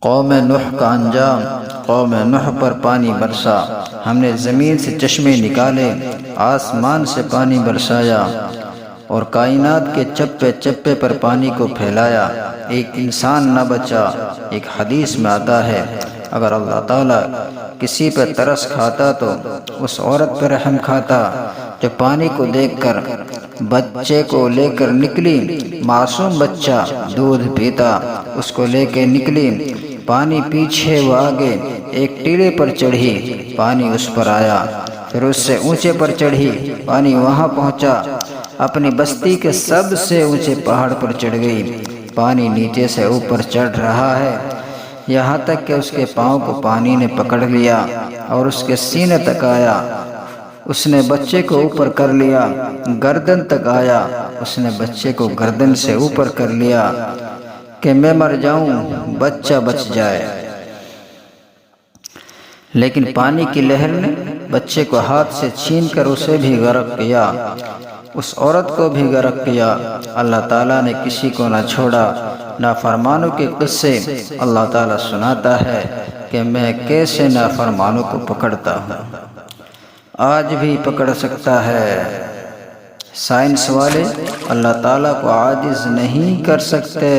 قوم نوح کا انجام۔ قوم نوح پر پانی برسا، ہم نے زمین سے چشمے نکالے، آسمان سے پانی برسایا اور کائنات کے چپے چپے پر پانی کو پھیلایا، ایک انسان نہ بچا۔ ایک حدیث میں آتا ہے اگر اللہ تعالیٰ کسی پہ ترس کھاتا تو اس عورت پر رحم کھاتا جو پانی کو دیکھ کر بچے کو لے کر نکلی، معصوم بچہ دودھ پیتا، اس کو لے کے نکلی، پانی پیچھے وہ آگے، ایک ٹیلے پر چڑھی، پانی اس پر آیا، پھر اس سے اونچے پر چڑھی، پانی وہاں پہنچا، اپنی بستی کے سب سے اونچے پہاڑ پر چڑھ گئی، پانی نیچے سے اوپر چڑھ رہا ہے، یہاں تک کہ اس کے پاؤں کو پانی نے پکڑ لیا اور اس کے سینے تک آیا، اس نے بچے کو اوپر کر لیا، گردن تک آیا، اس نے بچے کو گردن سے اوپر کر لیا کہ میں مر جاؤں بچہ بچ جائے، لیکن پانی کی لہر نے بچے کو ہاتھ سے چھین کر اسے بھی غرق کیا، اس عورت کو بھی غرق کیا۔ اللہ تعالیٰ نے کسی کو نہ چھوڑا۔ نافرمانوں کے قصے اللہ تعالیٰ سناتا ہے کہ میں کیسے نافرمانوں کو پکڑتا ہوں، آج بھی پکڑ سکتا ہے۔ سائنس والے اللہ تعالیٰ کو عاجز نہیں کر سکتے،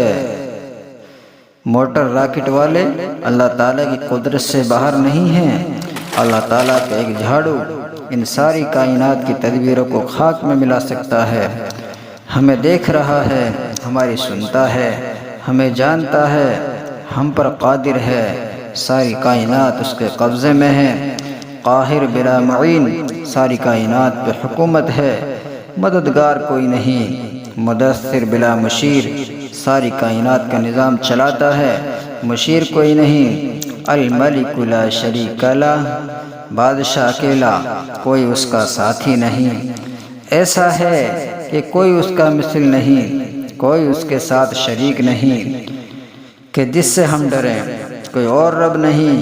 موٹر راکٹ والے اللہ تعالیٰ کی قدرت سے باہر نہیں ہیں۔ اللہ تعالیٰ کا ایک جھاڑو ان ساری کائنات کی تدبیروں کو خاک میں ملا سکتا ہے۔ ہمیں دیکھ رہا ہے، ہماری سنتا ہے، ہمیں جانتا ہے، ہم پر قادر ہے، ساری کائنات اس کے قبضے میں ہے، قاہر بلا معین، ساری کائنات پہ حکومت ہے، مددگار کوئی نہیں، مدثر بلا مشیر، ساری کائنات کا نظام چلاتا ہے، مشیر کوئی نہیں، الملک لا شریک لہ، بادشاہ اکیلا، کوئی اس کا ساتھی نہیں، ایسا ہے کہ کوئی اس کا مثل نہیں، کوئی اس کے ساتھ شریک نہیں کہ جس سے ہم ڈریں، کوئی اور رب نہیں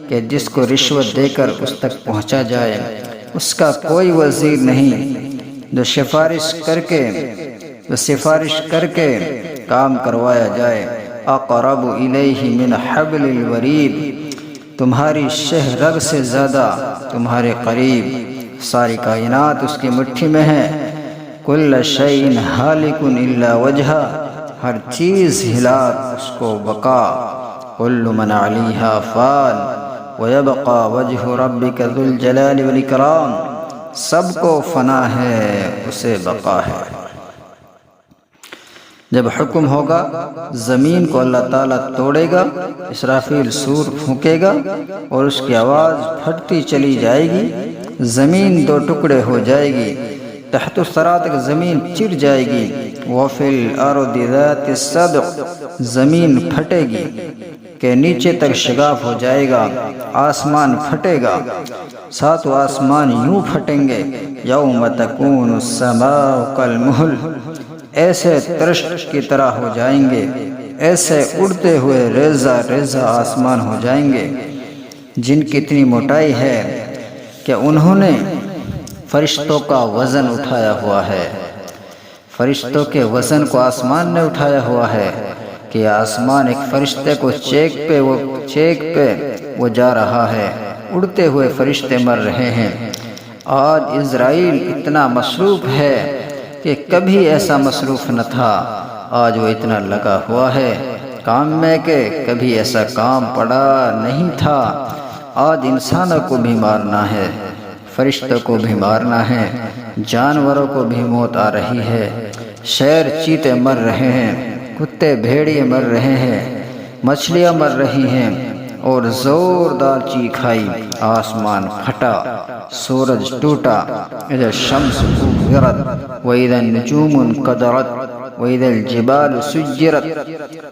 کہ جس کو رشوت دے کر اس تک پہنچا جائے، اس کا کوئی وزیر نہیں جو سفارش کر کے کام کروایا جائے، اقرب الیہ من حبل الورید، تمہاری شہ رگ سے زیادہ تمہارے قریب، ساری کائنات اس کی مٹھی میں ہے، کل شیء ہالک الا وجہہ، ہر چیز ہلاک اس کو بقا، کل من علیہا فان ویبقى وجہ ربک ذو الجلال والاکرام، سب کو فنا ہے اسے بقا ہے۔ جب حکم ہوگا زمین کو اللہ تعالیٰ توڑے گا، اسرافیل سور پھونکے گا اور اس کی آواز پھٹتی چلی جائے گی، زمین دو ٹکڑے ہو جائے گی، تحت الثری تک زمین چر جائے گی، وفی الارض ذات الصدع، زمین پھٹے گی کہ نیچے تک شگاف ہو جائے گا، آسمان پھٹے گا، ساتوں آسمان یوں پھٹیں گے، یوم تکون السماء کالمہل، ایسے ترشٹ کی طرح ہو جائیں گے، ایسے اڑتے ہوئے ریزہ ریزہ آسمان ہو جائیں گے، جن کی اتنی موٹائی ہے کہ انہوں نے فرشتوں کا وزن اٹھایا ہوا ہے، فرشتوں کے وزن کو آسمان نے اٹھایا ہوا ہے کہ آسمان ایک فرشتے کو چیک پہ وہ جا رہا ہے، اڑتے ہوئے فرشتے مر رہے ہیں۔ آج اسرائیل اتنا مصروف ہے کہ کبھی ایسا مصروف نہ تھا، آج وہ اتنا لگا ہوا ہے کام میں کہ کبھی ایسا کام پڑا نہیں تھا۔ آج انسانوں کو بھی مارنا ہے، فرشتوں کو بھی مارنا ہے، جانوروں کو بھی موت آ رہی ہے، شیر چیتے مر رہے ہیں، کتے بھیڑیے مر رہے ہیں، مچھلیاں مر رہی ہیں، اور زوردار چیخ آئی، آسمان پھٹا، سورج ٹوٹا، اذا الشمس كورت واذا النجوم انقدرت واذا الجبال سجرت،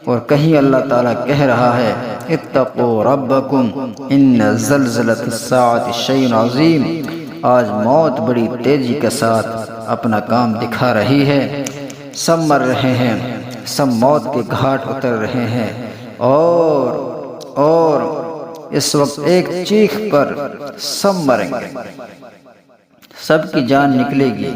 اور کہیں اللہ تعالیٰ کہہ رہا ہے اتقوا ربکم ان زلزلۃ الساعۃ شیء عظیم، آج موت بڑی تیزی کے ساتھ اپنا کام دکھا رہی ہے، سب مر رہے ہیں، سب موت کے گھاٹ اتر رہے ہیں، اور اس وقت ایک چیخ پر سب مریں گے، سب کی جان نکلے گی،